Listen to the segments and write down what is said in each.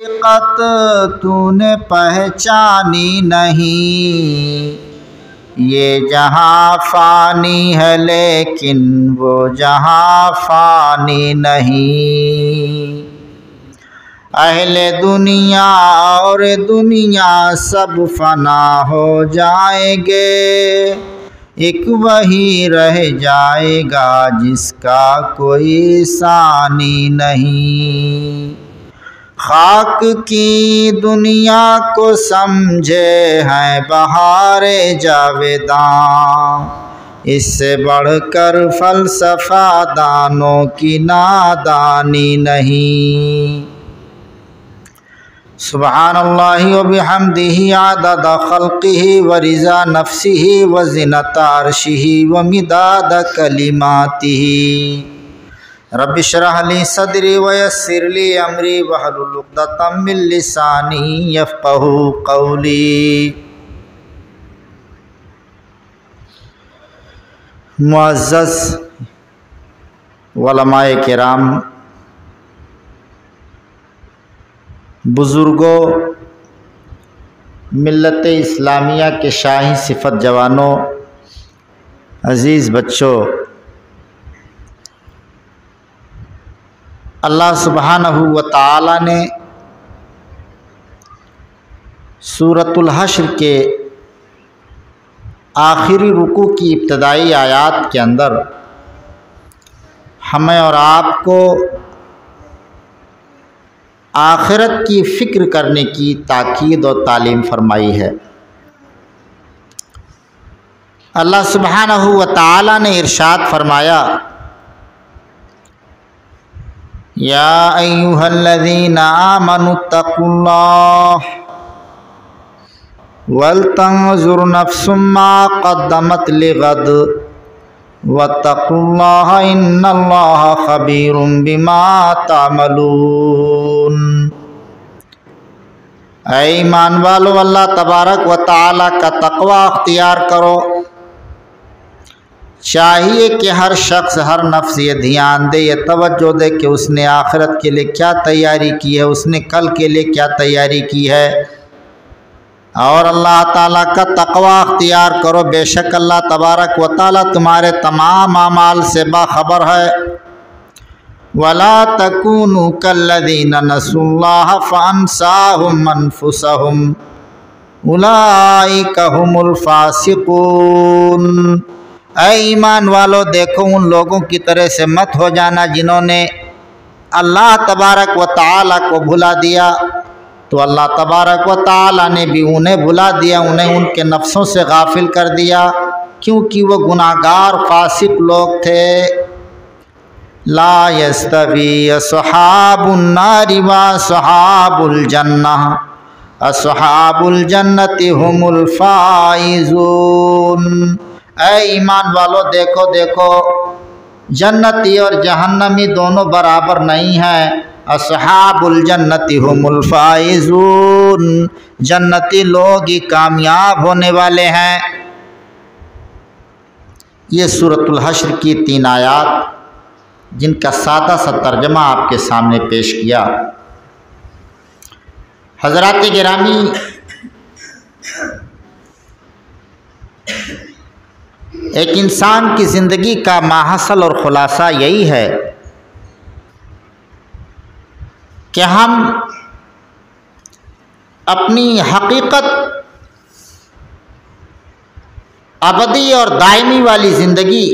हकीकत तूने पहचानी नहीं, ये जहाँ फ़ानी है लेकिन वो जहाँ फ़ानी नहीं। अहले दुनिया और दुनिया सब फना हो जाएंगे, एक वही रह जाएगा जिसका कोई सानी नहीं। खाक की दुनिया को समझे हैं बहारे जावेदां, इससे बढ़कर फ़लसफ़ा दानों की नादानी नहीं। सुब्हानल्लाहि व बिहम्दिही आदद खल्क़िही व रिज़ा नफ्सिही व ज़िनता अर्शिही व मिदाद कलिमातिही। रब्बि इश्रह ली सदरी व यस्सिर ली अमरी वहलुल उक़दतम मिन लिसानी यफ़क़हू क़ौली। मुअज़्ज़ज़ उलमाए किराम, बुज़ुर्गों, मिल्लत इस्लामिया के शाही सिफत जवानों, अज़ीज़ बच्चों, अल्लाह सुब्हानहू व तआला ने सूरतुल हश्र के आखिरी रुकू की इब्तदाई आयात के अंदर हमें और आपको आखिरत की फ़िक्र करने की ताकीद और तालीम फरमाई है। अल्लाह सुब्हानहू व तआला ने इरशाद फरमाया, या अय्युहल्लज़ीना आमनुत्तकुल्लाह वलतंजुर नफ्सुम मा क़द्दमत लिग़द वत्तक़ुल्लाह इन्नल्लाह ख़बीरुम बिमा तामलून। ऐ ईमान वालो, अल्लाह तबारक व तआला का तक़वा अख्तियार करो। चाहिए कि हर शख्स, हर नफ्स ये ध्यान दे, ये तवज्जो दे कि उसने आखिरत के लिए क्या तैयारी की है, उसने कल के लिए क्या तैयारी की है, और अल्लाह ताला का तक़वा अख्तियार करो। बेशक अल्लाह तबारक व तआला तुम्हारे तमाम आमाल से बाखबर है। वला तकूनु कल्लज़ीना नसुल्लाह फ़अन्साहुम अनफुसहुम उलाइका हुमुल फ़ासिक़ून। ऐ ईमान वालो, देखो उन लोगों की तरह से मत हो जाना जिन्होंने अल्लाह तबारक व तआला को भुला दिया, तो अल्लाह तबारक व तआला ने भी उन्हें भुला दिया, उन्हें उनके नफ्सों से गाफिल कर दिया, क्योंकि वो गुनाहगार फासिक लोग थे। ला यस्तवी अस्हाबुन नारि व अस्हाबुल जन्नह, अस्हाबुल जन्नति हुमुल फाइजून। ऐ ईमान वालो, देखो देखो, जन्नती और जहन्नमी दोनों बराबर नहीं हैं। अस्हाबुल जन्नति हुमुल फाइजून, जन्नती लोग ही कामयाब होने वाले हैं। ये सूरतुल हश्र की 3 आयात, जिनका सादा सा तर्जमा आपके सामने पेश किया। हज़रात गिरामी, एक इंसान की ज़िंदगी का माहसल और ख़ुलासा यही है कि हम अपनी हकीकत, अबदी और दायमी वाली ज़िंदगी,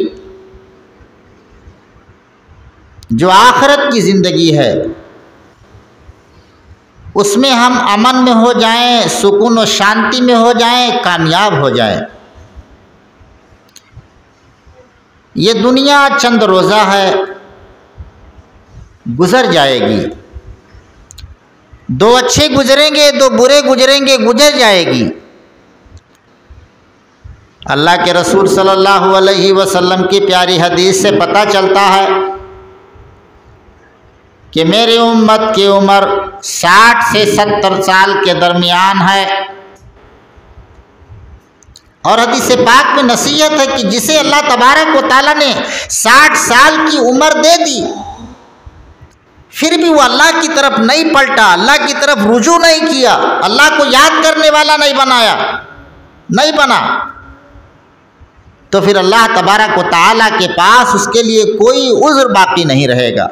जो आखिरत की ज़िंदगी है, उसमें हम अमन में हो जाएं, सुकून और शांति में हो जाएं, कामयाब हो जाएं। ये दुनिया चंद रोज़ा है, गुज़र जाएगी। 2 अच्छे गुजरेंगे, 2 बुरे गुजरेंगे, गुजर जाएगी। अल्लाह के रसूल सल्लल्लाहु अलैहि वसल्लम की प्यारी हदीस से पता चलता है कि मेरी उम्मत की उम्र 60 से 70 साल के दरमियान है। और हदीस पाक में नसीहत है कि जिसे अल्लाह तबारक व तआला ने 60 साल की उम्र दे दी, फिर भी वो अल्लाह की तरफ नहीं पलटा, अल्लाह की तरफ रुजू नहीं किया, अल्लाह को याद करने वाला नहीं बना, तो फिर अल्लाह तबारक व तआला के पास उसके लिए कोई उज़्र बाकी नहीं रहेगा।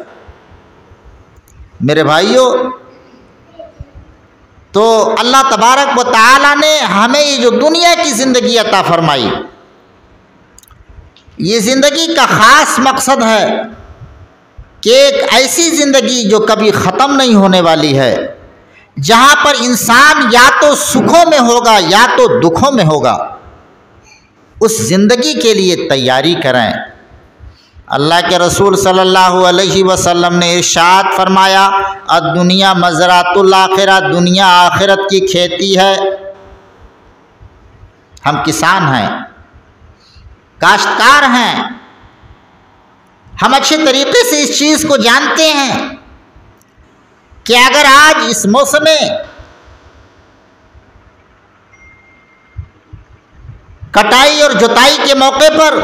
मेरे भाइयों, तो अल्लाह तबारक व तआला ने हमें ये जो दुनिया की ज़िंदगी अता फरमाई, ये ज़िंदगी का ख़ास मकसद है कि एक ऐसी ज़िंदगी जो कभी ख़त्म नहीं होने वाली है, जहाँ पर इंसान या तो सुखों में होगा या तो दुखों में होगा, उस ज़िंदगी के लिए तैयारी करें। अल्लाह के रसूल सल्लल्लाहु अलैहि वसल्लम ने इरशाद फरमाया, अद्दुनिया मज़रातुल आखिरा, दुनिया आखिरत की खेती है। हम किसान हैं, काश्तकार हैं, हम अच्छे तरीके से इस चीज़ को जानते हैं कि अगर आज इस मौसम में कटाई और जुताई के मौके पर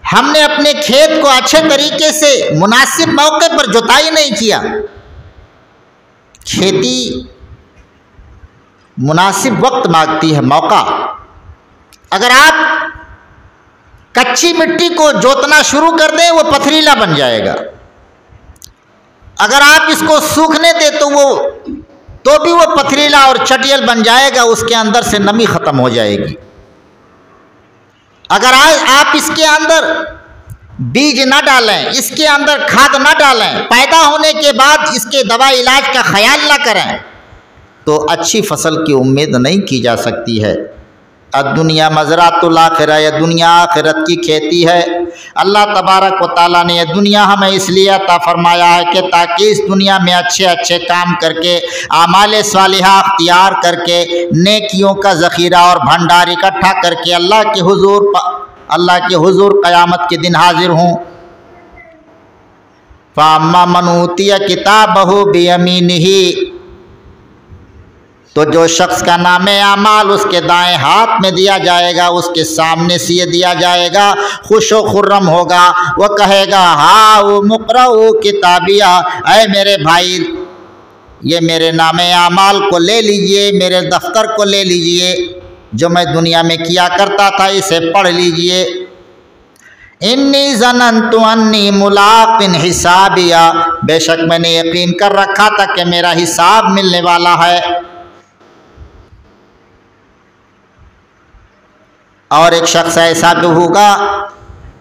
हमने अपने खेत को अच्छे तरीके से मुनासिब मौके पर जुताई नहीं किया, खेती मुनासिब वक्त मांगती है, मौका। अगर आप कच्ची मिट्टी को जोतना शुरू कर दें, वो पथरीला बन जाएगा। अगर आप इसको सूखने दें तो भी वो पथरीला और चटियल बन जाएगा, उसके अंदर से नमी ख़त्म हो जाएगी। अगर आप इसके अंदर बीज न डालें, इसके अंदर खाद न डालें, पैदा होने के बाद इसके दवा इलाज का ख्याल न करें, तो अच्छी फसल की उम्मीद नहीं की जा सकती है। दुनिया मज़रातुल आखिरा, यह दुनिया आखिरत की खेती है। अल्लाह तबारक व तआला ने यह दुनिया हमें इसलिए अता फरमाया है कि ताकि इस दुनिया में अच्छे अच्छे काम करके, आमाल सालिहा अख्तियार करके, नेकियों का ज़ख़ीरा और भंडार इकट्ठा करके अल्लाह के हुज़ूर क़यामत के दिन हाजिर हूँ। फ़अम्मा मन ऊतिया किताबहु बियमीनिही, तो जो शख्स का नामे आमाल उसके दाएं हाथ में दिया जाएगा, उसके सामने से ये दिया जाएगा, खुश व खुर्रम होगा। वह कहेगा, हाउ मुक़रऊ किताबिया, ऐ मेरे भाई, ये मेरे नामे आमाल को ले लीजिए, मेरे दफ्तर को ले लीजिए, जो मैं दुनिया में किया करता था इसे पढ़ लीजिए। इन्नी ज़नन्तु अन्नी मुलाक़िन हिसाबिया, बेशक मैंने यकीन कर रखा था कि मेरा हिसाब मिलने वाला है। और एक शख्स ऐसा भी होगा,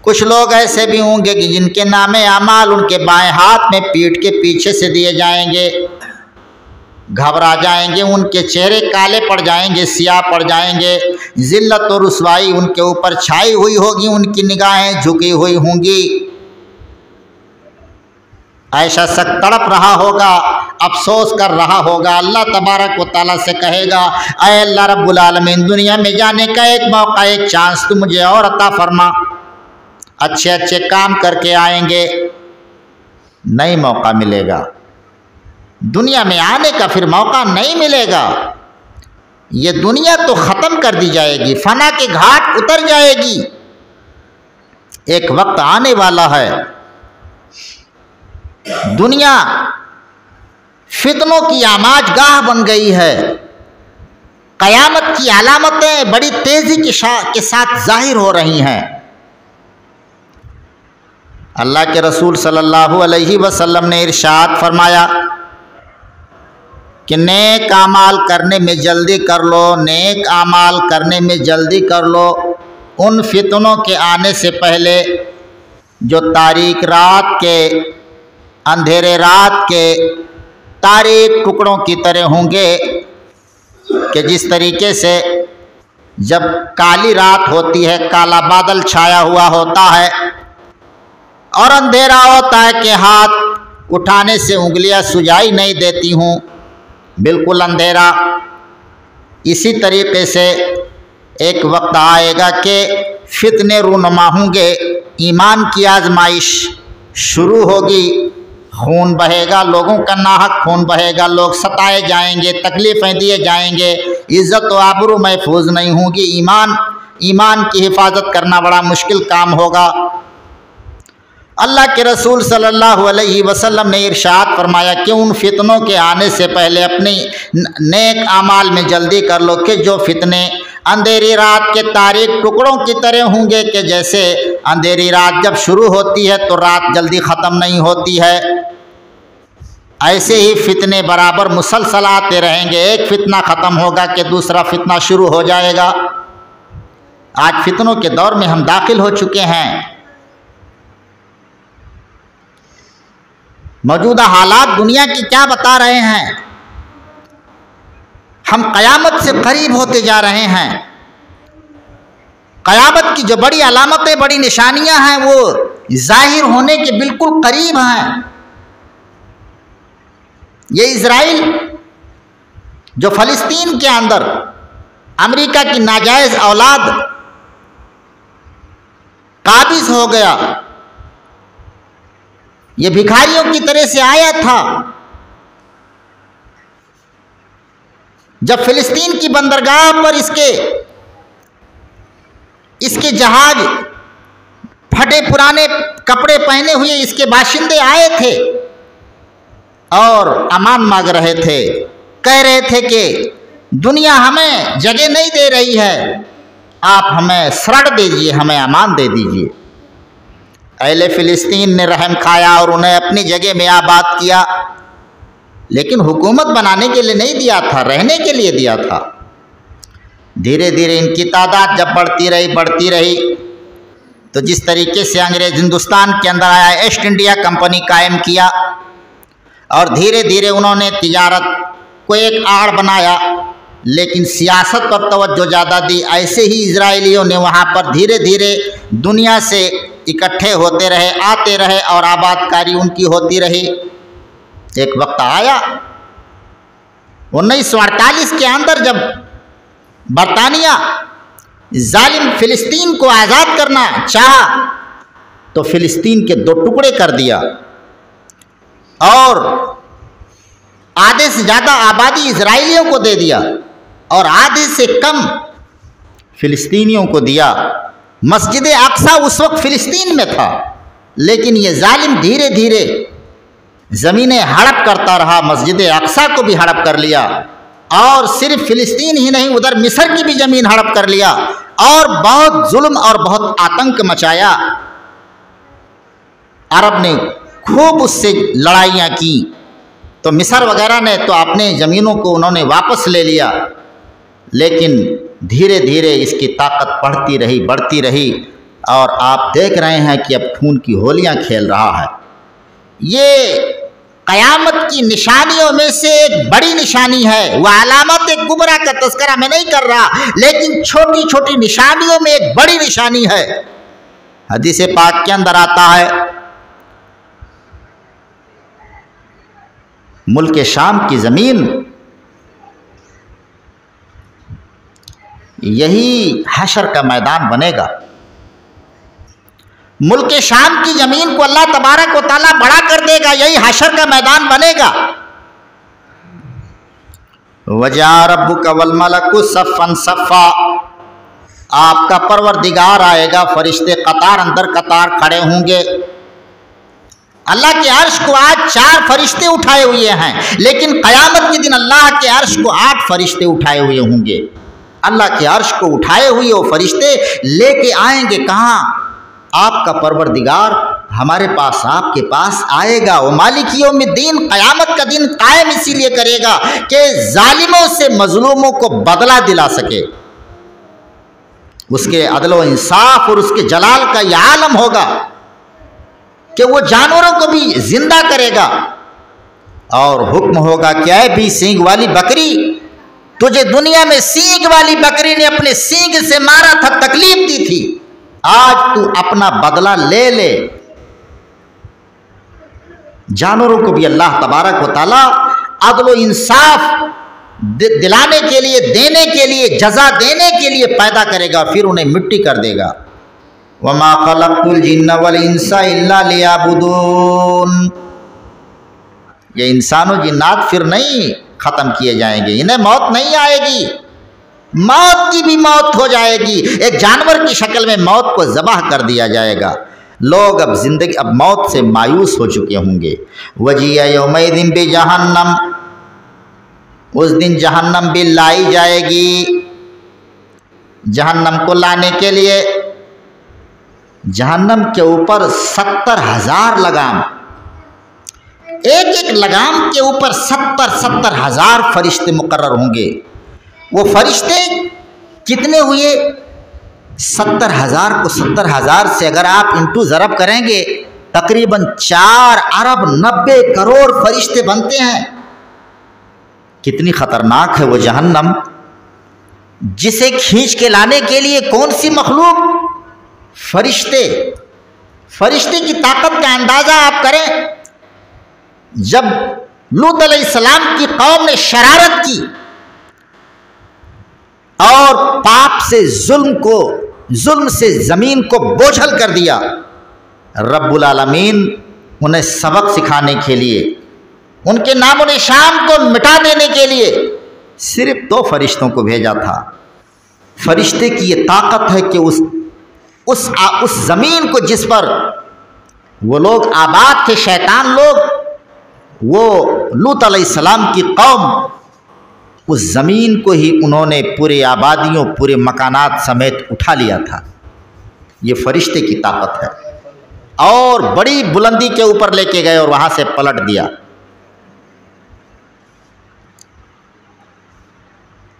कुछ लोग ऐसे भी होंगे कि जिनके नामे आमाल उनके बाएं हाथ में पीठ के पीछे से दिए जाएंगे, घबरा जाएंगे, उनके चेहरे काले पड़ जाएंगे, सियाह पड़ जाएंगे, जिल्लत और रुसवाई उनके ऊपर छाई हुई होगी, उनकी निगाहें झुकी हुई होंगी। ऐसा शख्स तड़प रहा होगा, अफसोस कर रहा होगा। अल्लाह तबारक व तआला से कहेगा, ऐ अल्लाह रब्बुल आलमीन, दुनिया में जाने का एक मौका, एक चांस तू मुझे और अता फरमा, अच्छे अच्छे काम करके आएंगे। नहीं मौका मिलेगा, दुनिया में आने का फिर मौका नहीं मिलेगा। ये दुनिया तो ख़त्म कर दी जाएगी, फना के घाट उतर जाएगी। एक वक्त आने वाला है, दुनिया फितनों की आमाजगाह बन गई है। क़यामत की अलामतें बड़ी तेज़ी के साथ ज़ाहिर हो रही हैं। अल्लाह के रसूल सल्लल्लाहु अलैहि वसल्लम ने इरशाद फरमाया कि नेक आमाल करने में जल्दी कर लो, नेक आमाल करने में जल्दी कर लो, उन फितनों के आने से पहले जो तारीक रात के, अंधेरे रात के तारीक टुकड़ों की तरह होंगे, कि जिस तरीके से जब काली रात होती है, काला बादल छाया हुआ होता है और अंधेरा होता है कि हाथ उठाने से उंगलियां सुझाई नहीं देती हूँ, बिल्कुल अंधेरा। इसी तरीके से एक वक्त आएगा कि फितने रूनुमा होंगे, ईमान की आजमाइश शुरू होगी, खून बहेगा, लोगों का नाहक खून बहेगा, लोग सताए जाएंगे, तकलीफ़ें दिए जाएंगे, इज़्ज़त व आबरू महफूज नहीं होगी, ईमान की हिफाजत करना बड़ा मुश्किल काम होगा। अल्लाह के रसूल सल्लल्लाहु अलैहि वसल्लम ने इरशाद फरमाया कि उन फितनों के आने से पहले अपनी नेक आमाल में जल्दी कर लो कि जो फितने अंधेरी रात के तारीक टुकड़ों की तरह होंगे कि जैसे अंधेरी रात जब शुरू होती है तो रात जल्दी ख़त्म नहीं होती है, ऐसे ही फितने बराबर मुसलसल आते रहेंगे। एक फितना ख़त्म होगा कि दूसरा फितना शुरू हो जाएगा। आज फितनों के दौर में हम दाखिल हो चुके हैं। मौजूदा हालात दुनिया की क्या बता रहे हैं? हम क़यामत से करीब होते जा रहे हैं। क़यामत की जो बड़ी अलामतें, बड़ी निशानियां हैं, वो जाहिर होने के बिल्कुल करीब हैं। ये इज़राइल जो फ़लस्तीन के अंदर अमेरिका की नाजायज़ औलाद काबिज़ हो गया, ये भिखारियों की तरह से आया था। जब फ़िलिस्तीन की बंदरगाह पर इसके जहाज फटे पुराने कपड़े पहने हुए इसके बाशिंदे आए थे और अमान मांग रहे थे, कह रहे थे कि दुनिया हमें जगह नहीं दे रही है, आप हमें शरण दीजिए, हमें अमान दे दीजिए। अहले फ़िलिस्तीन ने रहम खाया और उन्हें अपनी जगह में आबाद किया, लेकिन हुकूमत बनाने के लिए नहीं दिया था, रहने के लिए दिया था। धीरे धीरे इनकी तादाद जब बढ़ती रही तो जिस तरीके से अंग्रेज़ हिंदुस्तान के अंदर आया, ईस्ट इंडिया कंपनी कायम किया और धीरे धीरे उन्होंने तिजारत को एक आड़ बनाया, लेकिन सियासत पर तवज्जो ज़्यादा दी। ऐसे ही इजराइलियों ने वहाँ पर धीरे धीरे दुनिया से इकट्ठे होते रहे, आते रहे और आबादकारी उनकी होती रही। एक वक्त आया 1948 के अंदर जब बरतानिया जालिम फ़िलिस्तीन को आज़ाद करना चाहा तो फ़िलिस्तीन के दो टुकड़े कर दिया और आधे से ज़्यादा आबादी इजराइलियों को दे दिया और आधे से कम फ़िलिस्तीनियों को दिया। मस्जिद अक्सा उस वक्त फ़िलिस्तीन में था, लेकिन ये जालिम धीरे धीरे ज़मीनें हड़प करता रहा, मस्जिद अक्सा को भी हड़प कर लिया और सिर्फ फ़िलिस्तीन ही नहीं, उधर मिस्र की भी ज़मीन हड़प कर लिया और बहुत जुल्म और बहुत आतंक मचाया। अरब ने खूब उससे लड़ाइयाँ की तो मिस्र वगैरह ने तो अपने ज़मीनों को उन्होंने वापस ले लिया, लेकिन धीरे धीरे इसकी ताकत बढ़ती रही और आप देख रहे हैं कि अब खून की होलियाँ खेल रहा है। ये क़यामत की निशानियों में से एक बड़ी निशानी है। वह अलामत कुबरा का तज़किरा मैं नहीं कर रहा, लेकिन छोटी छोटी निशानियों में एक बड़ी निशानी है। हदीस पाक के अंदर आता है, मुल्क शाम की ज़मीन यही हशर का मैदान बनेगा। मुल्क शाम की ज़मीन को अल्लाह तबारक व तआला बड़ा कर देगा, यही हशर का मैदान बनेगा। वजा रब्बुका वल मलकु सफ़्फ़न सफ़्फ़ा, आपका परवरदिगार आएगा, फरिश्ते कतार अंदर कतार खड़े होंगे। अल्लाह के अर्श को आज 4 फरिश्ते उठाए हुए हैं, लेकिन क़यामत के दिन अल्लाह के अर्श को 8 फरिश्ते उठाए हुए होंगे। अल्लाह के अर्श को उठाए हुए वो फरिश्ते लेके आएंगे कहाँ? आपका परवरदिगार हमारे पास, आपके पास आएगा। वो मालिक यौमिद्दीन, क़यामत का दिन कायम इसीलिए करेगा कि जालिमों से मजलूमों को बदला दिला सके। उसके अदल व इंसाफ और उसके जलाल का यह आलम होगा कि वो जानवरों को भी जिंदा करेगा और हुक्म होगा कि ऐ भी सींग वाली बकरी, तुझे दुनिया में सींग वाली बकरी ने अपने सींग से मारा था, तकलीफ दी थी, आज तू अपना बदला ले ले। जानवरों को भी अल्लाह तबारक व तआला अदल व इंसाफ दिलाने के लिए, देने के लिए, जजा देने के लिए पैदा करेगा, फिर उन्हें मिट्टी कर देगा। वमा खलक़्तुल जिन्ना वल इंसा इल्ला लियअबुदून, ये इंसानों जिन्नात फिर नहीं ख़त्म किए जाएंगे, इन्हें मौत नहीं आएगी, मौत की भी मौत हो जाएगी। एक जानवर की शक्ल में मौत को ज़बाह कर दिया जाएगा। लोग अब जिंदगी, अब मौत से मायूस हो चुके होंगे। वजिया यौमैदिन बि जहन्नम, उस दिन जहन्नम भी लाई जाएगी। जहन्नम को लाने के लिए जहन्नम के ऊपर 70,000 लगाम, एक एक लगाम के ऊपर 70,000 फरिश्ते मुकर्रर होंगे। वो फरिश्ते कितने हुए? 70,000 को 70,000 से अगर आप इंटू ज़रब करेंगे तकरीबन 4 अरब 90 करोड़ फरिश्ते बनते हैं। कितनी खतरनाक है वो जहन्नम, जिसे खींच के लाने के लिए कौन सी मखलूक? फरिश्ते। फरिश्ते की ताकत का अंदाजा आप करें। जब लूत अलैहिस्सलाम की कौम ने शरारत की और पाप से जुल्म से जमीन को बोझल कर दिया, रब्बुल आलमीन उन्हें सबक सिखाने के लिए, उनके नामो निशान को मिटा देने के लिए सिर्फ 2 फरिश्तों को भेजा था। फरिश्ते की ये ताकत है कि उस जमीन को जिस पर वो लोग आबाद थे, शैतान लोग, वो लूत अलैहिस्सलाम की कौम, उस ज़मीन को ही उन्होंने पूरे आबादियों, पूरे मकानात समेत उठा लिया था। ये फरिश्ते की ताकत है। और बड़ी बुलंदी के ऊपर लेके गए और वहाँ से पलट दिया।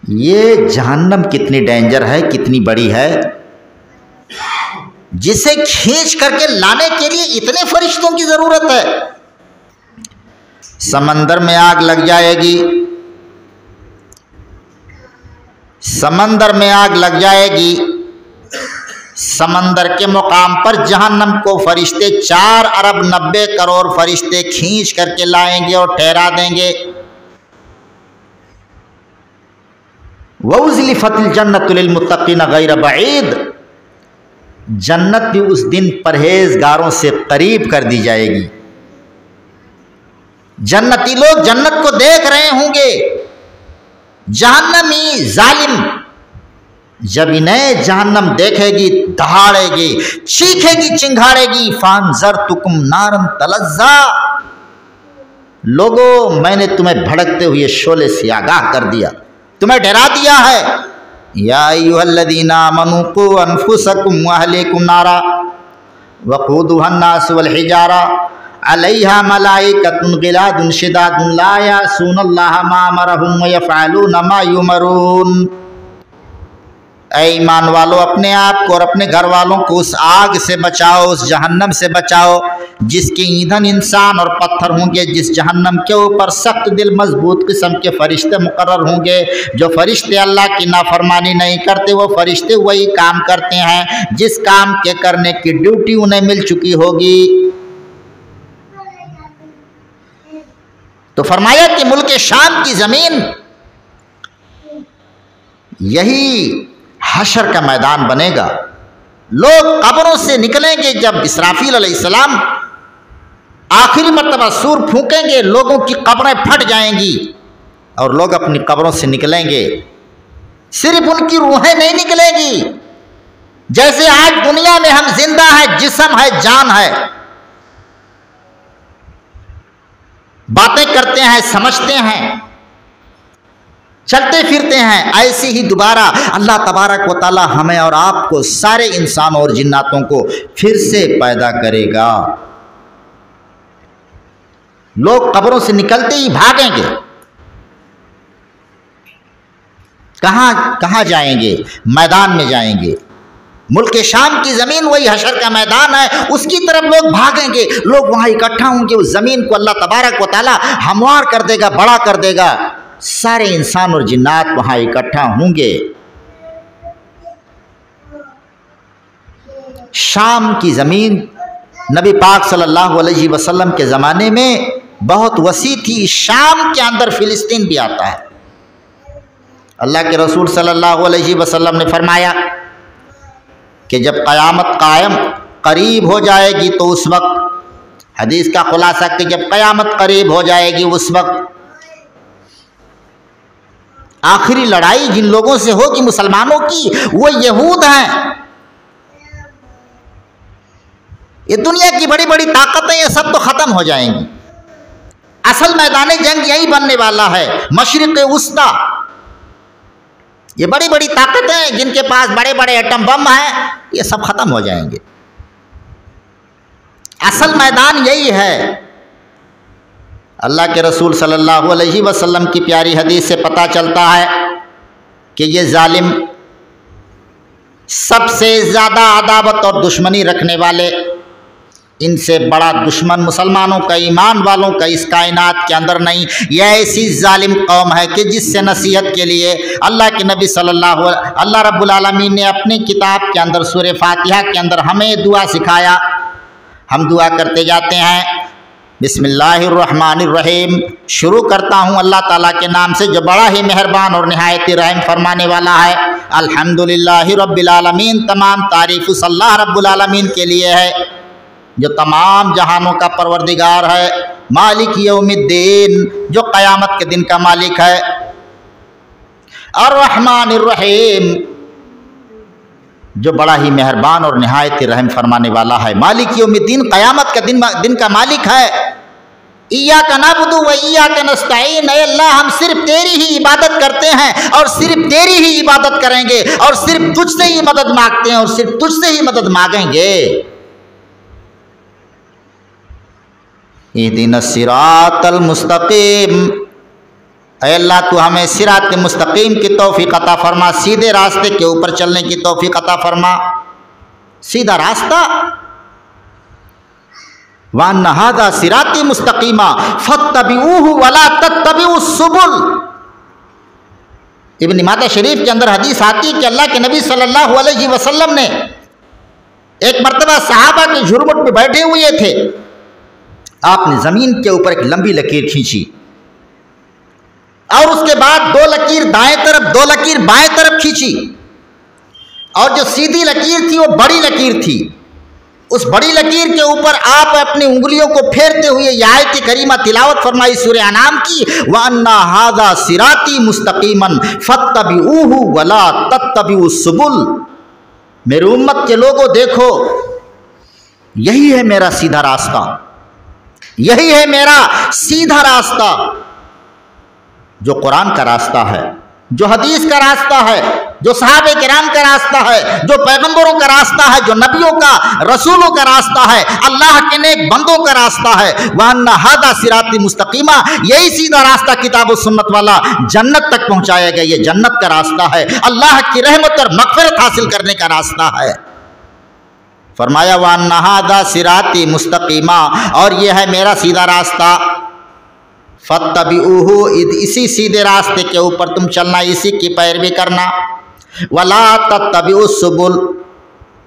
ये जहन्नम कितनी डेंजर है, कितनी बड़ी है, जिसे खींच करके लाने के लिए इतने फरिश्तों की ज़रूरत है। समंदर में आग लग जाएगी, समंदर में आग लग जाएगी। समंदर के मुकाम पर जहन्नम को फरिश्ते 4 अरब 90 करोड़ फरिश्ते खींच करके लाएंगे और ठहरा देंगे। वउज़लिफ़तिल जन्नतु लिल मुत्तक़ीन गैर बईद, जन्नत भी उस दिन परहेजगारों से करीब कर दी जाएगी। जन्नती लोग जन्नत को देख रहे होंगे। जहन्नमी जालिम जब इन्हें जहन्नम देखेगी, दहाड़ेगी, चीखेगी, चिंघाड़ेगी, फानज़रतुकुम नारन तलज़्ज़ा, लोगों मैंने तुम्हें भड़कते हुए शोले से आगाह कर दिया, तुम्हें डरा दिया है। या अय्युहल्लज़ीना आमनू क़ू अनफुसकुम व अहलीकुम नारा वक़ूदुहा अन्नास वल हिजारा अलैहा मलाइकतुन गिलादुन शिदादुन ला यासूनल्लाह मा अमरहुम व यफ़अलून मा युमरून। ऐ ईमान वालों, अपने आप को और अपने घर वालों को उस आग से बचाओ, उस जहन्नम से बचाओ जिसके ईंधन इंसान और पत्थर होंगे, जिस जहन्नम के ऊपर सख्त दिल मजबूत किस्म के फरिश्ते मुकर्रर होंगे। जो फरिश्ते अल्लाह की नाफरमानी नहीं करते, वो फरिश्ते वही काम करते हैं जिस काम के करने की ड्यूटी उन्हें मिल चुकी होगी। तो फरमाया कि मुल्क शाम की ज़मीन यही हशर का मैदान बनेगा। लोग कब्रों से निकलेंगे जब इसराफील अलैहिस्सलाम आखिरी मर्तबा सूर फूकेंगे, लोगों की कब्रें फट जाएंगी और लोग अपनी कब्रों से निकलेंगे। सिर्फ उनकी रूहें नहीं निकलेगी। जैसे आज दुनिया में हम जिंदा है, जिस्म है, जान है, बातें करते हैं, समझते हैं, चलते फिरते हैं, ऐसे ही दोबारा अल्लाह तबारक व तआला हमें और आपको, सारे इंसान और जिन्नातों को फिर से पैदा करेगा। लोग कब्रों से निकलते ही भागेंगे। कहां जाएंगे? मैदान में जाएंगे। मुल्क शाम की ज़मीन वही हशर का मैदान है, उसकी तरफ लोग भागेंगे। लोग वहां इकट्ठा होंगे। उस ज़मीन को अल्लाह तबारक व तआला हमवार कर देगा, बड़ा कर देगा। सारे इंसान और जिन्नात वहां इकट्ठा होंगे। शाम की ज़मीन नबी पाक सल्लल्लाहु अलैहि वसल्लम के ज़माने में बहुत वसी थी। शाम के अंदर फ़िलिस्तीन भी आता है। अल्लाह के रसूल सल्लल्लाहु अलैहि वसल्लम ने फरमाया कि जब क़यामत कायम करीब हो जाएगी तो उस वक्त, हदीस का खुलासा कि जब क़यामत करीब हो जाएगी उस वक्त आखिरी लड़ाई जिन लोगों से होगी मुसलमानों की, वो यहूद हैं। ये दुनिया की बड़ी बड़ी ताकतें ये सब तो ख़त्म हो जाएंगी। असल मैदान जंग यही बनने वाला है, मशरिक़ वुस्ता। ये बड़ी बड़ी ताकतें जिनके पास बड़े बड़े एटम बम हैं, ये सब ख़त्म हो जाएंगे। असल मैदान यही है। अल्लाह के रसूल सल्लल्लाहु अलैहि वसल्लम की प्यारी हदीस से पता चलता है कि ये जालिम सबसे ज़्यादा अदावत और दुश्मनी रखने वाले, इनसे बड़ा दुश्मन मुसलमानों का, ईमान वालों का इस कायनात के अंदर नहीं। यह ऐसी जालिम कौम है कि जिससे नसीहत के लिए अल्लाह के नबी अल्लाह रब्बुल आलमीन ने अपनी किताब के अंदर सूरह फातिहा के अंदर हमें दुआ सिखाया। हम दुआ करते जाते हैं, बिस्मिल्लाहिर्रहमानिर्रहीम। शुरू करता हूँ अल्लाह ताला के नाम से जो बड़ा ही मेहरबान और निहायत रहम फरमाने वाला है। अल्हम्दुलिल्लाहि रब्बिल आलमीन। तमाम तारीफ़ उस अल्लाह रब्बुल आलमीन के लिए है जो तमाम जहानों का परवरदिगार है। मालिक यौमिद्दीन, जो क़यामत के दिन का मालिक है। अर्रहमानिर्रहीम, जो बड़ा ही मेहरबान और निहायत रहम फरमाने वाला है। मालिक यौमिद्दीन, क़यामत का दिन का मालिक है। इय्याका नअबुदु व इय्याका नस्तईन, ऐ अल्लाह हम सिर्फ तेरी ही इबादत करते हैं और सिर्फ तेरी ही इबादत करेंगे और सिर्फ तुझसे ही मदद मांगते हैं और सिर्फ तुझसे ही मदद मांगेंगे। इहदिनस सिरातल मुस्तकीम, ऐ अल्लाह तू हमें सिरात मुस्तकीम की तौफीक अता फरमा, सीधे रास्ते के ऊपर चलने की तौफीक अता फरमा। सीधा रास्ता, वअन्न हाज़ा सिराती मुस्तकीमा फत्तबिऊहु वला तत्तबिउस सुबुल। इब्न माजा शरीफ के अंदर हदीस आती है कि अल्लाह के नबी सल्लल्लाहु अलैहि वसल्लम ने एक मर्तबा सहाबा के झुरमुट में बैठे हुए थे। आपने ज़मीन के ऊपर एक लंबी लकीर खींची और उसके बाद दो लकीर दाएं तरफ, दो लकीर बाएं तरफ खींची, और जो सीधी लकीर थी वो बड़ी लकीर थी। उस बड़ी लकीर के ऊपर आप अपनी उंगलियों को फेरते हुए ये आयत करीमा तिलावत फरमाई सूरह अनाम की, व अन्ना हाज़ा सिराती मुस्तकीमन फत्तबिऊहु वला तत्तबिउस सुबुल। मेरी उम्मत के लोगों देखो, यही है मेरा सीधा रास्ता, यही है मेरा सीधा रास्ता, जो कुरान का रास्ता है, जो हदीस का रास्ता है, जो सहाबे किराम का रास्ता है, जो पैगंबरों का रास्ता है, जो नबियों का, रसूलों का रास्ता है, अल्लाह के नेक बंदों का रास्ता है। वअन्ना हाज़ा सिराती मुस्तकीमा, यही सीधा रास्ता किताब और सुन्नत वाला जन्नत तक पहुंचाएगा। ये जन्नत का रास्ता है, अल्लाह की रहमत और मग़फ़िरत हासिल करने का रास्ता है। फरमाया वअन्ना हाज़ा सिराती मुस्तकीमा, और ये है मेरा सीधा रास्ता। फत्तबिऊहु, इसी सीधे रास्ते के ऊपर तुम चलना, इसी की पैरवी करना। वला तत्तबिउस सुबुल,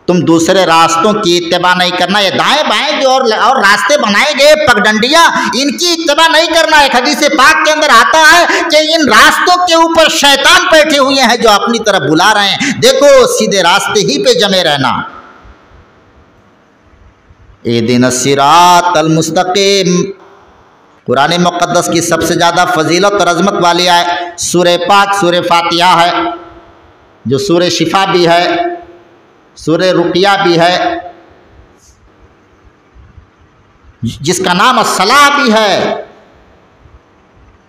तुम दूसरे रास्तों की इत्तिबा नहीं करना। ये दाएं बाएं जो और रास्ते बनाए गए पगडंडियां, इनकी इत्तिबा नहीं करना। एक हदीस पाक के अंदर आता है कि इन रास्तों के ऊपर शैतान बैठे हुए हैं जो अपनी तरफ बुला रहे हैं। देखो, सीधे रास्ते ही पे जमे रहना। इहदिनस सिरातल मुस्तकीम, कुरान मुक़द्दस की सबसे ज़्यादा फजीलत और अज़मत वाली है सूरह पाक सूरह फातिहा है, जो सूरह शिफा भी है, सूरह रुक़िया भी है, जिसका नाम अस्सलाह भी है,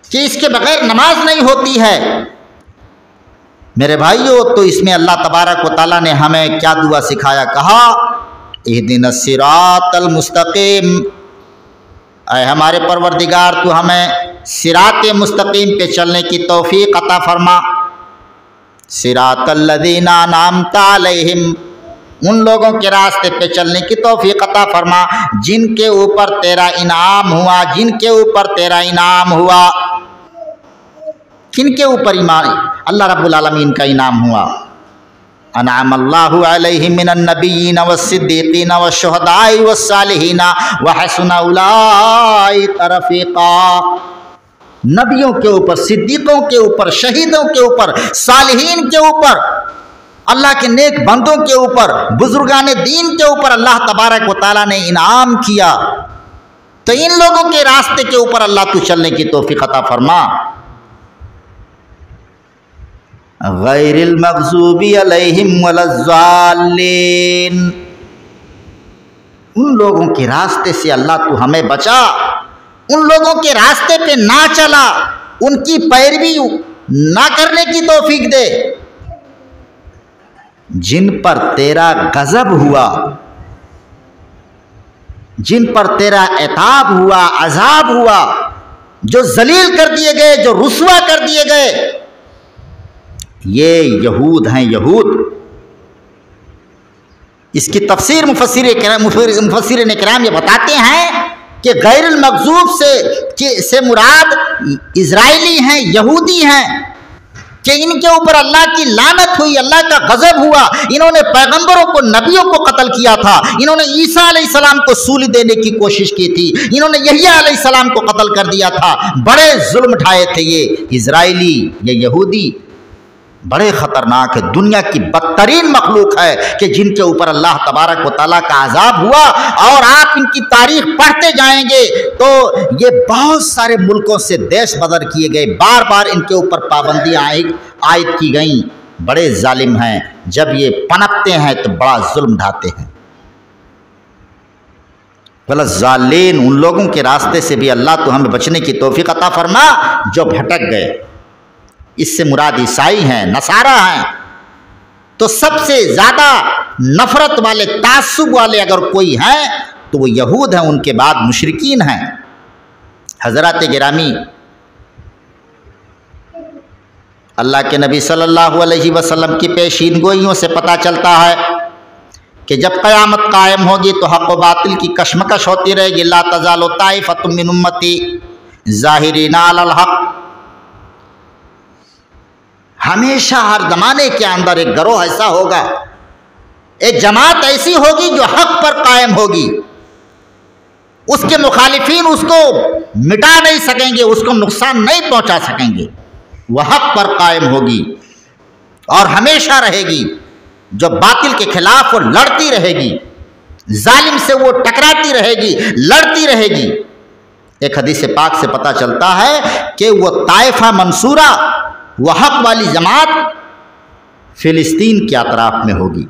कि इसके बगैर नमाज नहीं होती है। मेरे भाइयों, तो इसमें अल्लाह तबारक व तआला ने हमें क्या दुआ सिखाया, कहा इहदिनस सिरातल मुस्तकीम, ऐ हमारे परवरदिगार तू हमें सिरात मुस्तकीम पे चलने की तौफीक अता फरमा। सिरातल लज़ीना अनअमता अलैहिम, उन लोगों के रास्ते पे चलने की तौफीक अता फरमा जिनके ऊपर तेरा इनाम हुआ, जिनके ऊपर तेरा इनाम हुआ। किनके ऊपर ईमान? अल्लाह रब्बुल आलमीन का इनाम हुआ। अनअमल्लाहु अलैहिम मिनन नबिय्यीन वस्सिद्दीक़ीन वश्शुहदाई वस्सालिहीन व हसुना उलाइका रफ़ीक़ा। नबियों के ऊपर, सिद्दीकों के ऊपर, शहीदों के ऊपर, सालिहीन के ऊपर, अल्लाह के नेक बंदों के ऊपर, बुजुर्गान दीन के ऊपर अल्लाह तबारक व तआला ने इनाम किया। तो इन लोगों के रास्ते के ऊपर अल्लाह तू चलने की तौफीक अता फरमा। गैरिल मग़ज़ूबी अलैहिम वलज़्ज़ालीन, उन उन लोगों के रास्ते से अल्लाह तू हमें बचा, उन लोगों के रास्ते पे ना चला, उनकी पैरवी ना करने की तौफीक दे जिन पर तेरा गजब हुआ, जिन पर तेरा इताब हुआ, अजाब हुआ, जो जलील कर दिए गए, जो रुस्वा कर दिए गए। ये यहूद हैं, यहूद। इसकी तफसीर मुफस्सिरीन किराम ये बताते हैं कि गैरुल मग़ज़ूब से मुराद इज़राइली हैं, यहूदी हैं, कि इनके ऊपर अल्लाह की लानत हुई, अल्लाह का गज़ब हुआ। इन्होंने पैगंबरों को, नबियों को कत्ल किया था, इन्होंने ईसा अलैहिस्सलाम को सूली देने की कोशिश की थी, इन्होंने यहया अलैहिस्सलाम को कत्ल कर दिया था। बड़े जुल्म उठाए थे ये इज़राइली, ये यहूदी, बड़े ख़तरनाक है। दुनिया की बदतरीन मखलूक है कि जिनके ऊपर अल्लाह तबारक व तआला का अज़ाब हुआ। और आप इनकी तारीख पढ़ते जाएंगे तो ये बहुत सारे मुल्कों से देश बदर किए गए, बार बार इनके ऊपर पाबंदियाँ आयद की गई। बड़े जालिम हैं, जब ये पनपते हैं तो बड़ा जुल्म ढाते हैं। गलत जालिम, उन लोगों के रास्ते से भी अल्लाह तो हमें बचने की तौफीक अता फरमा जो भटक गए। इससे मुराद ईसाई हैं, नसारा हैं। तो सबसे ज़्यादा नफरत वाले, तासुब वाले अगर कोई हैं तो वो यहूद हैं, उनके बाद मुशरिकीन हैं। हज़रात गिरामी, अल्लाह के नबी सल्लल्लाहु अलैहि वसल्लम की पेशीनगोइयों से पता चलता है कि जब क़यामत कायम होगी तो हक़ व बातिल की कशमकश होती रहेगी। ला तज़ालु ताइफ़तुम मिन उम्मती ज़ाहिरीना अलल हक़। हमेशा हर ज़माने के अंदर एक गिरोह ऐसा होगा, एक जमात ऐसी होगी जो हक़ पर कायम होगी। उसके मुखालिफीन उसको मिटा नहीं सकेंगे, उसको नुकसान नहीं पहुंचा सकेंगे। वह हक़ पर कायम होगी और हमेशा रहेगी। जो बातिल के खिलाफ वो लड़ती रहेगी, जालिम से वो टकराती रहेगी, लड़ती रहेगी। एक हदीस पाक से पता चलता है कि वो ताइफा मंसूरा, वह हक़ वाली जमात फ़िलिस्तीन के अतराफ में होगी।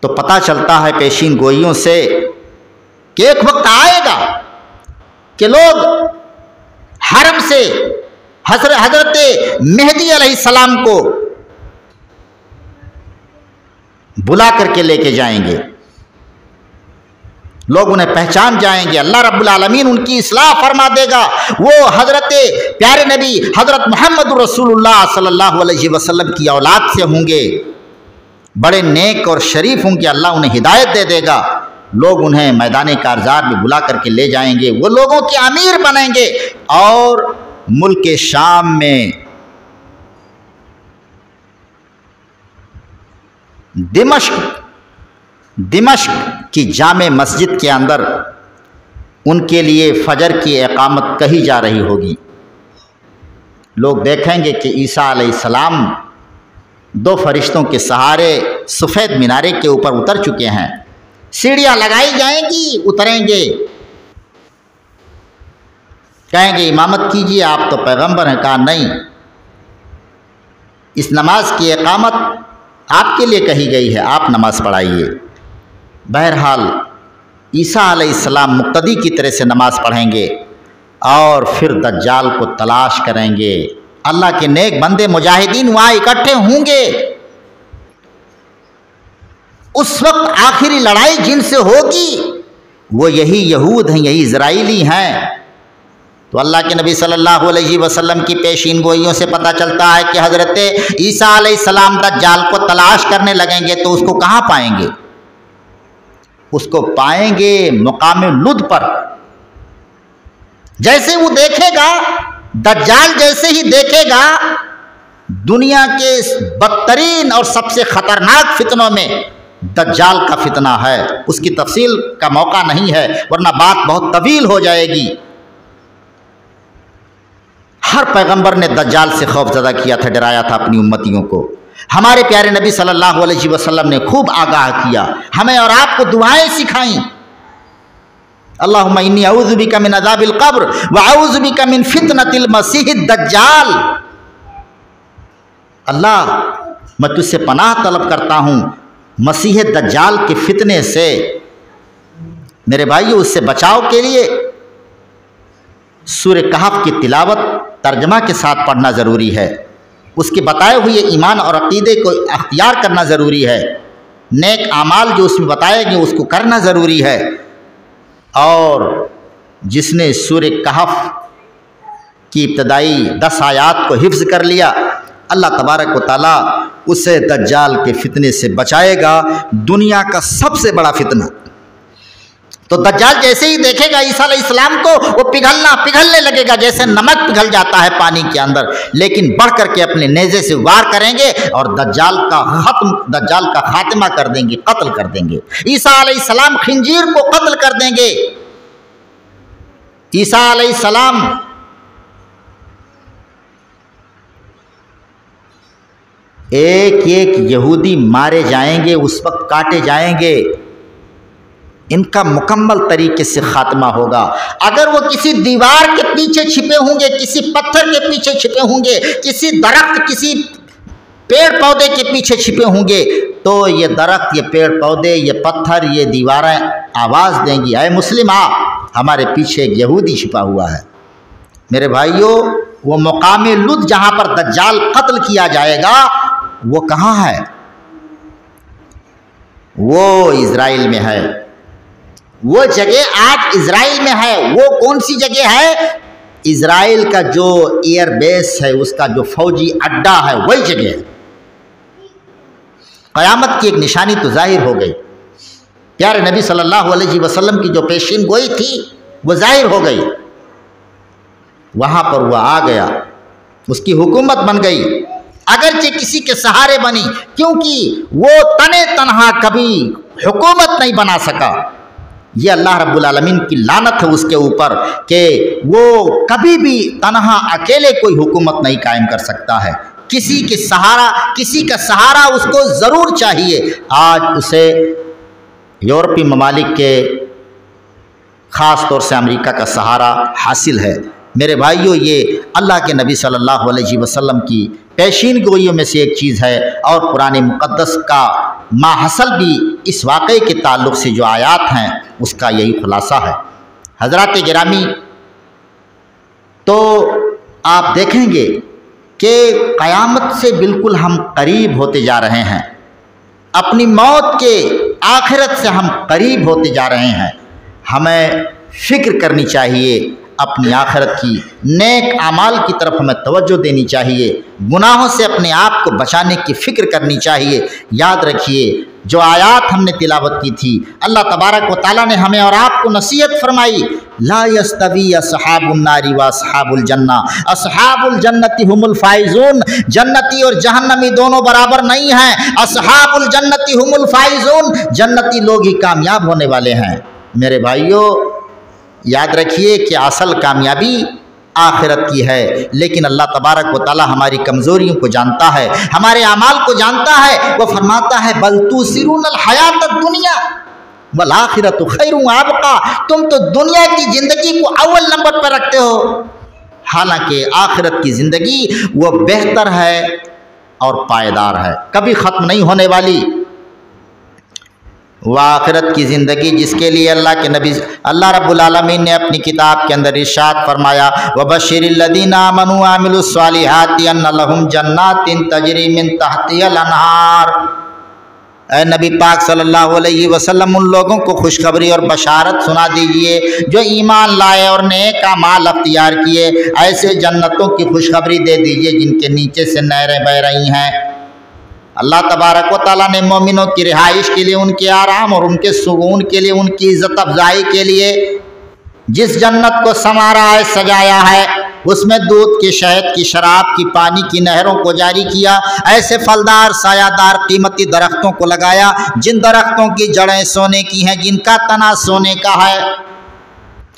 तो पता चलता है पेशीन गोइयों से कि एक वक्त आएगा कि लोग हरम से हज़रत मेहदी अलैहिस्सलाम को बुला करके लेके जाएंगे। लोग उन्हें पहचान जाएंगे, अल्लाह रब्बुल आलमीन उनकी इस्लाह फरमा देगा। वो हज़रत प्यारे नबी हज़रत मोहम्मद रसूलुल्लाह सल्लल्लाहु अलैहि वसल्लम की औलाद से होंगे, बड़े नेक और शरीफ होंगे, अल्लाह उन्हें हिदायत दे देगा। लोग उन्हें मैदान कारज़ार में बुला करके ले जाएंगे, वो लोगों के अमीर बनेंगे और मुल्क शाम में दिमश्क की जामे मस्जिद के अंदर उनके लिए फजर की इकामत कही जा रही होगी। लोग देखेंगे कि ईसा अलैहिस्सलाम दो फरिश्तों के सहारे सफ़ेद मीनारे के ऊपर उतर चुके हैं। सीढ़ियाँ लगाई जाएंगी, उतरेंगे, कहेंगे इमामत कीजिए, आप तो पैगंबर हैं। कहा नहीं, इस नमाज की इकामत आपके लिए कही गई है, आप नमाज पढ़ाइए। बहरहाल ईसा अलैहिस्सलाम मुक्तदी की तरह से नमाज पढ़ेंगे और फिर दज्जाल को तलाश करेंगे। अल्लाह के नेक बंदे मुजाहिदीन वहाँ इकट्ठे होंगे। उस वक्त आखिरी लड़ाई जिनसे होगी वो यही यहूद हैं, यही इज़राइली हैं। तो अल्लाह के नबी सल्लल्लाहु अलैहि वसल्लम की पेशीन गोइयों से पता चलता है कि हज़रत ईसा अलैहिस्सलाम दज्जाल को तलाश करने लगेंगे। तो उसको कहाँ पाएंगे? उसको पाएंगे मुकाम लुद पर। जैसे वो देखेगा, दज्जाल जैसे ही देखेगा, दुनिया के बदतरीन और सबसे ख़तरनाक फितनों में दज्जाल का फितना है। उसकी तफसील का मौका नहीं है वरना बात बहुत तवील हो जाएगी। हर पैगंबर ने दज्जाल से खौफज़दा किया था, डराया था अपनी उम्मतियों को। हमारे प्यारे नबी सल्लल्लाहु अलैहि वसल्लम ने खूब आगाह किया, हमें और आपको दुआएं सिखाई। अल्लाहुम्मा इन्नी अऊज़ु बिका मिन अज़ाबिल क़ब्र व अऊज़ु बिका मिन फितनतिल मसीहिद दज्जाल। अल्लाह, मैं तुझसे पनाह तलब करता हूँ मसीह दज्जाल के फितने से मेरे भाइयों, उससे बचाव के लिए सूरह कहफ की तिलावत तर्जमा के साथ पढ़ना ज़रूरी है। उसके बताए हुए ईमान और अक़ीदे को अख्तियार करना ज़रूरी है। नेक आमाल जो उसमें बताए गए उसको करना ज़रूरी है। और जिसने सूरह कहफ की इब्तदाई 10 आयात को हिफ्ज़ कर लिया, अल्लाह तबारक व तआला उसे दज्जाल के फितने से बचाएगा, दुनिया का सबसे बड़ा फितना। तो दज्जाल जैसे ही देखेगा ईसा अलैहिस्सलाम को, वो पिघलने लगेगा जैसे नमक पिघल जाता है पानी के अंदर, लेकिन बढ़ करके अपने नेज़े से वार करेंगे और दज्जाल का खात्मा कर देंगे, कत्ल कर देंगे। ईसा अलैहिस्सलाम खिंजीर को कत्ल कर देंगे। ईसा अलैहिस्सलाम एक एक यहूदी मारे जाएंगे, उस वक्त काटे जाएंगे। इनका मुकम्मल तरीके से खात्मा होगा। अगर वो किसी दीवार के पीछे छिपे होंगे, किसी पत्थर के पीछे छिपे होंगे, किसी दरख्त, किसी पेड़ पौधे के पीछे छिपे होंगे, तो ये दरख्त, ये पेड़ पौधे, ये पत्थर, ये दीवारें आवाज़ देंगी, ऐ मुस्लिम आ, हमारे पीछे एक यहूदी छिपा हुआ है। मेरे भाइयों, वो मुकाम लुद जहाँ पर दज्जाल कत्ल किया जाएगा, वो कहाँ है? वो इज़राइल में है। वो जगह आज इज़राइल में है। वो कौन सी जगह है? इज़राइल का जो एयर बेस है, उसका जो फौजी अड्डा है, वही जगह है। क़यामत की एक निशानी तो जाहिर हो गई। प्यारे नबी सल्लल्लाहु अलैहि वसल्लम की जो पेशीन गोई थी वो जाहिर हो गई। वहाँ पर वह आ गया, उसकी हुकूमत बन गई, अगरचे किसी के सहारे बनी, क्योंकि वो तने तनहा कभी हुकूमत नहीं बना सका। ये अल्लाह रब्बुल आलमीन की लानत है उसके ऊपर कि वो कभी भी तनहा अकेले कोई हुकूमत नहीं कायम कर सकता है। किसी का सहारा उसको ज़रूर चाहिए। आज उसे यूरोपीय ममालिक के, ख़ास तौर से अमेरिका का सहारा हासिल है। मेरे भाइयों, ये अल्लाह के नबी सल्लल्लाहु अलैहि वसल्लम की पेशीन गोइयों में से एक चीज़ है। और कुरान मुक़द्दस का माहसल भी इस वाक़े के ताल्लुक़ से जो आयात हैं उसका यही खुलासा है। हज़रात गिरामी, तो आप देखेंगे कि क़यामत से बिल्कुल हम करीब होते जा रहे हैं, अपनी मौत के, आखिरत से हम करीब होते जा रहे हैं। हमें फ़िक्र करनी चाहिए अपनी आखिरत की, नेक आमाल की तरफ हमें तवज्जो देनी चाहिए, गुनाहों से अपने आप को बचाने की फ़िक्र करनी चाहिए। याद रखिए, जो आयात हमने तिलावत की थी, अल्लाह तबारक व तआला ने हमें और आपको नसीहत फरमाई, ला यस्तवी अस्हाबुन नारी व अस्हाबुल जन्ना, अस्हाबुल जन्नति हुमुल फाइजून। जन्नती और जहन्नमी दोनों बराबर नहीं हैं। अस्हाबुल जन्नति हुमुल फाइजून, जन्नती लोग ही कामयाब होने वाले हैं। मेरे भाइयों, याद रखिए कि असल कामयाबी आखिरत की है, लेकिन अल्लाह तबारक व तआला हमारी कमज़ोरियों को जानता है, हमारे अमाल को जानता है। वो फरमाता है, बल तुसिरूनल हयातद दुनिया वल आखिरतु खैरुन व अबका। तुम तो दुनिया की ज़िंदगी को अव्वल नंबर पर रखते हो, हालांकि आखिरत की ज़िंदगी वो बेहतर है और पायदार है, कभी ख़त्म नहीं होने वाली। वह आखिरत की ज़िंदगी जिसके लिए अल्लाह रब्बुल आलमीन ने अपनी किताब के अंदर इरशाद फरमाया, वबश्शिरिल लदीना आमनू व अमिलुस सालिहाति अन्ना लहुम जन्नातिन तजरी मिन तहतिहल अनहार। ऐ नबी पाक सल्लल्लाहु अलैहि वसल्लम, उन लोगों को खुशखबरी और बशारत सुना दीजिए जो ईमान लाए और नेक अमाल अख्तियार किए। ऐसे जन्नतों की खुशखबरी दे दीजिए जिनके नीचे से नहरें बह रही हैं। अल्लाह तबारक व तआला ने मोमिनों की रिहाइश के लिए, उनके आराम और उनके सुकून के लिए, उनकी इज़्ज़त अफजाई के लिए जिस जन्नत को संवारा है, सजाया है, उसमें दूध की, शहद की, शराब की, पानी की नहरों को जारी किया। ऐसे फलदार, सायादार, कीमती दरख्तों को लगाया जिन दरख्तों की जड़ें सोने की हैं, जिनका तना सोने का है।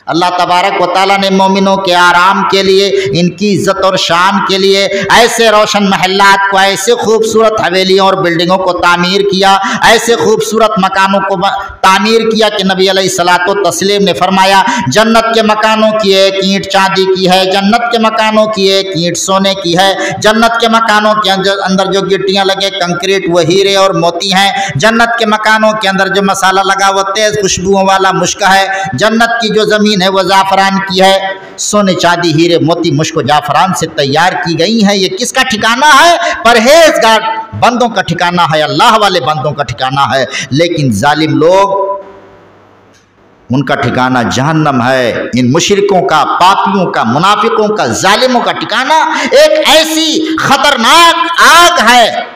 अल्लाह तबारक व तआला ने मोमिनों के आराम के लिए, इनकी इज्जत और शान के लिए ऐसे रोशन महल्लात को, ऐसे खूबसूरत हवेलियों और बिल्डिंगों को तामीर किया, ऐसे खूबसूरत मकानों को तामीर किया कि नबी अलैहिस्सलातो तस्लीम ने फरमाया, जन्नत के मकानों की एक ईंट चांदी की है, जन्नत के मकानों की एक ईंट सोने की है, जन्नत के मकानों के अंदर जो गिट्टियाँ लगे कंक्रीट वो हीरे और मोती हैं, जन्नत के मकानों के अंदर जो मसाला लगा वो तेज़ खुशबुओं वाला मुश्क है, जन्नत की जो ज़मीन है वो ज़ाफ़रान की है, सोने चांदी हीरे मोती मुश्क ज़ाफ़रान से तैयार की गई हैं। ये किसका ठिकाना है? परहेज़गार बंदों का ठिकाना है, अल्लाह वाले बंदों का ठिकाना है। लेकिन जालिम लोग, उनका ठिकाना जहन्नम है। इन मुशरिकों का, पापियों का, मुनाफिकों का, जालिमों का ठिकाना एक ऐसी खतरनाक आग है,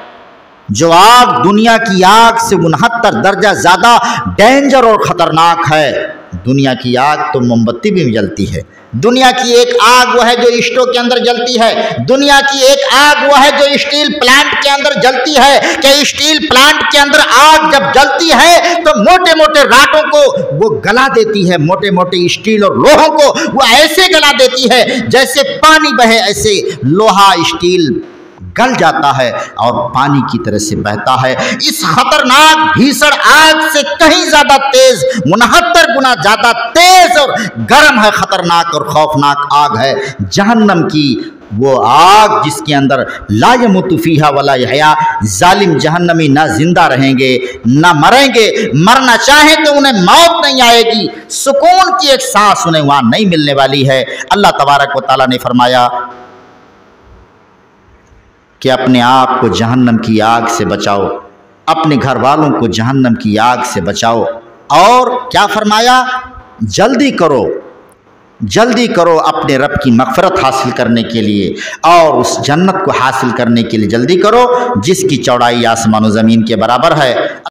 जो आग दुनिया की आग से 69 दर्जा ज़्यादा डेंजर और ख़तरनाक है। दुनिया की आग तो मोमबत्ती भी जलती है, दुनिया की एक आग वो है जो स्टोव के अंदर जलती है, दुनिया की एक आग वो है जो स्टील प्लांट के अंदर जलती है। कि स्टील प्लांट के अंदर आग जब जलती है तो मोटे मोटे राटों को वो गला देती है, मोटे मोटे स्टील और लोहों को वो ऐसे गला देती है जैसे पानी बहे, ऐसे लोहा स्टील गल जाता है और पानी की तरह से बहता है। इस खतरनाक भीषण आग से कहीं ज्यादा तेज, 69 गुना ज्यादा तेज और गर्म है, खतरनाक और खौफनाक आग है जहन्नम की वो आग, जिसके अंदर ला यमुतु फीहा वला यहया। जालिम जहन्नमी ना जिंदा रहेंगे ना मरेंगे, मरना चाहें तो उन्हें मौत नहीं आएगी, सुकून की एक सांस उन्हें वहां नहीं मिलने वाली है। अल्लाह तबारक व तआला ने फरमाया कि अपने आप को जहन्नम की आग से बचाओ, अपने घर वालों को जहन्नम की आग से बचाओ। और क्या फरमाया? जल्दी करो, जल्दी करो अपने रब की मग़फ़िरत हासिल करने के लिए और उस जन्नत को हासिल करने के लिए जल्दी करो जिसकी चौड़ाई आसमान व ज़मीन के बराबर है।